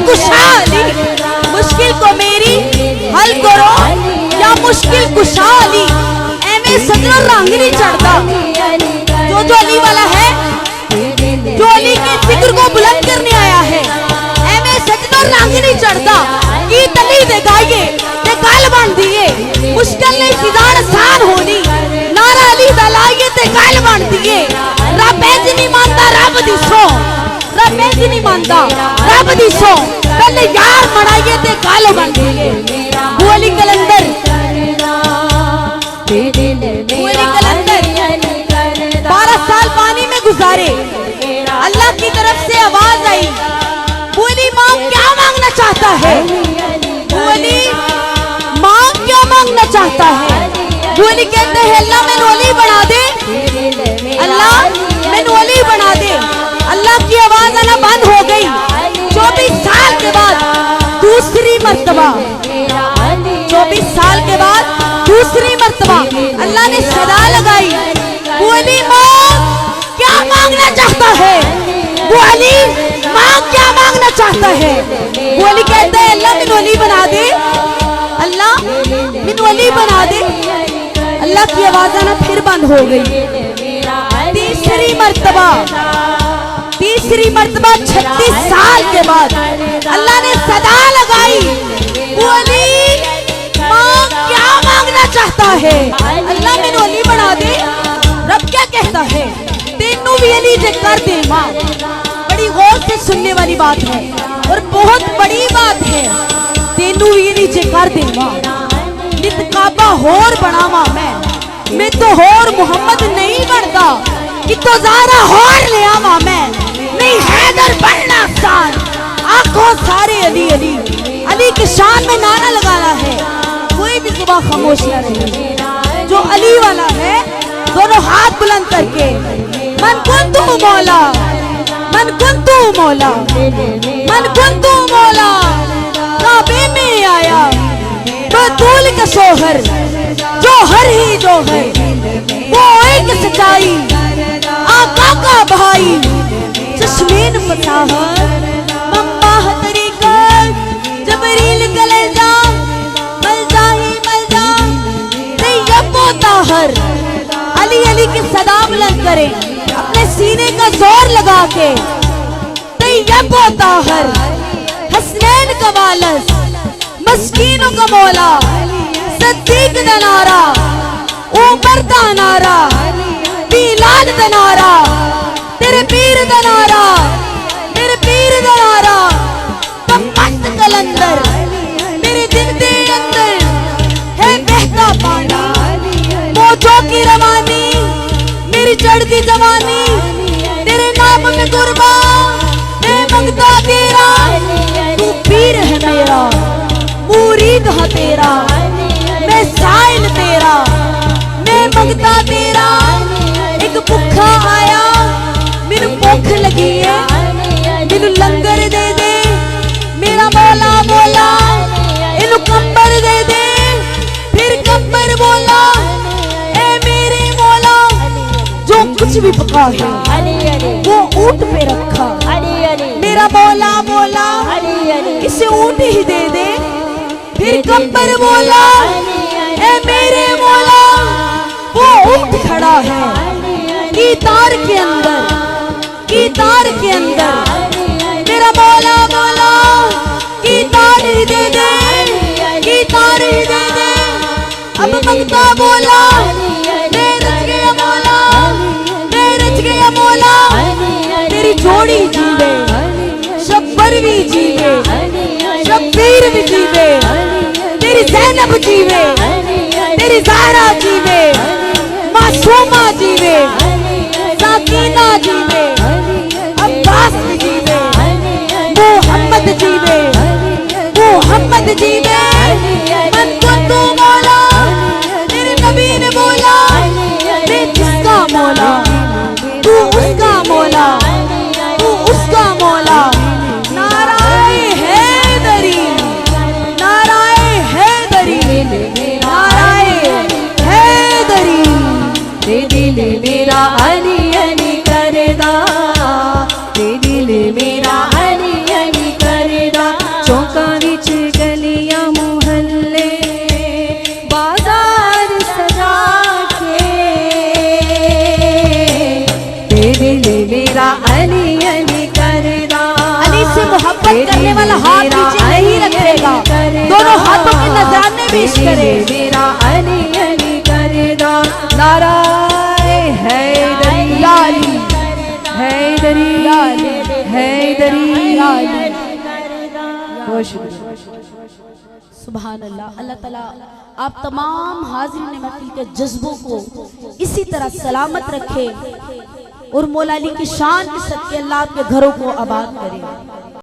कुशा अली, मुश्किल को मेरी हल करो या मुश्किल कुशा अली। एवें सजनों रंग नहीं चढ़ता, जो अली वाला है, जो अली के जिक्र को बुलंद करने आया है, एवें सजनों रंग नहीं चढ़ता। की तली दे गाइए ते गल बन दिए, मुश्किल नहीं फिजान आसान होनी, नारा अली दा लाइए ते गल बन दिए। रब इंज नहीं मानता रब दी सौ, रब इंज नहीं मानता रब दी सौ, पहले यार मनाइए ते गल बन दिए। अली कलंदर, अली कलंदर 12 साल पानी में गुजारे, अल्लाह की तरफ से आवाज आई, अली माँ क्या मांगना चाहता है? अली माँ क्या मांगना चाहता है? अली कहते हैं अल्लाह मैनू अली बना दे, अल्लाह मैनू अली बना दे। अल्लाह की आवाज आना बंद हो गई। 24 साल के बाद दूसरी मर्तबा, 24 साल के बाद दूसरी मर्तबा अल्लाह ने सदा लगाई, अली माँ क्या मांगना चाहता है? वो अली माँ क्या मांगना चाहता है? वो अली कहते हैं अल्लाह मैनू अली बना दे, अल्लाह मैनू अली बना दे। अल्लाह की आवाज आना फिर बंद हो गई। तीसरी मर्तबा 36 साल के बाद अल्लाह ने सदा लगाई, वो अली माँ क्या मांगना चाहता है? अल्लाह मैनू अली बना दे। रब क्या कहता है? तेनू भी अली जे कर दे माँ। बड़ी गौर से सुनने वाली बात है और बहुत बड़ी बात है। तेनू भी अली जे कर दे माँ, नित काबा होर बनावा मैं तो होर मोहम्मद नहीं बनता, कि तो ज़ारा होर ले आवा मैं, नहीं हैदर बनना आसान। आंखों सारे अली अली, अली की शान में नारा लगाना है, कोई भी जुबान खामोश न रहे। जो अली वाला है दोनों हाथ बुलंद करके, मन कुंतु मौला, मन कुंतु मौला, मन कुंतु मौला, काबे में आया बतूल का शोहर, जोहर ही जोहर, वो एक सच्चाई, आका का भाई, चश्मीन फसाहत, मम्मा तरीकत, जबरील कलेजा, मलजा ही मलजा, तैयब व ताहर। अली अली की सदा बुलंद करें अपने सीने का जोर लगा के, तैयब व ताहर, हसनैन का वालस, मस्कीनों का मौला, सद्दीक दा नारा, उमर दा नारा, बिलाल दा नारा, तेरे पीर दा नारा, तेरे पीर दा नारा, मस्त कलंदर मेरे दिल दे अंदर है बहता पानी, मौजों की रवानी मेरी चढ़ती जवानी, तेरे नाम में कुर्बान मैं मंगता तेरा, तू पीर है मेरा, मुरीद है तेरा, मैं साइल तेरा, मैं मंगता तेरा। एक भुखा आया मेनू भुख लगी है, मेनू लंगर दे दे, मेरा मौला बोला इनू कंबर दे दे, फिर कंबर बोला ए मेरे मौला, जो कुछ भी पका है वो ऊंट पे रखा, मेरा मौला बोला इसे ऊंट ही दे दे, फिर कंबर बोला ए मेरे मौला, वो ऊंट खड़ा है की तार के अंदर, की तार के अंदर, मेरा मौला बोला की तार ही दे दे, की तार ही दे दे। अब मंगता बोला मैं रच गया मौला, मैं रच गया मौला, तेरी जोड़ी जीवे, शब्बर भी जीवे, शब्बीर भी जीवे, तेरी ज़ैनब जीवे, तेरी ज़हरा जीवे, मासूमा जीवे, साकीना जीवे, अब्बास जीवे, मोहम्मद जीवे, मोहम्मद जीवे। मन को तू मौला, तेरे नबी ने बोला मैं जिसका मौला तू उसका मौला, तू उसका मौला। नाराए हैदरी, नाराए हैदरी, नाराए हैदरी। ते दिल मेरा अली अली करदा, ते दिल मेरा अली अली करदा। मोहब्बत करने वाला हाथ नीचे नहीं रखेगा, दोनों हाथों के नजराने पेश करे। मेरा अली अली करदा नाराए हैदरी लाली हैदरी हैदरी सुभान अल्लाह। अल्लाह ताला आप तमाम हाज़िरीन महफिल के जज्बों को इसी तरह सलामत रखे और मौला अली की शान के सदके अल्लाह आपके घरों को आबाद करे।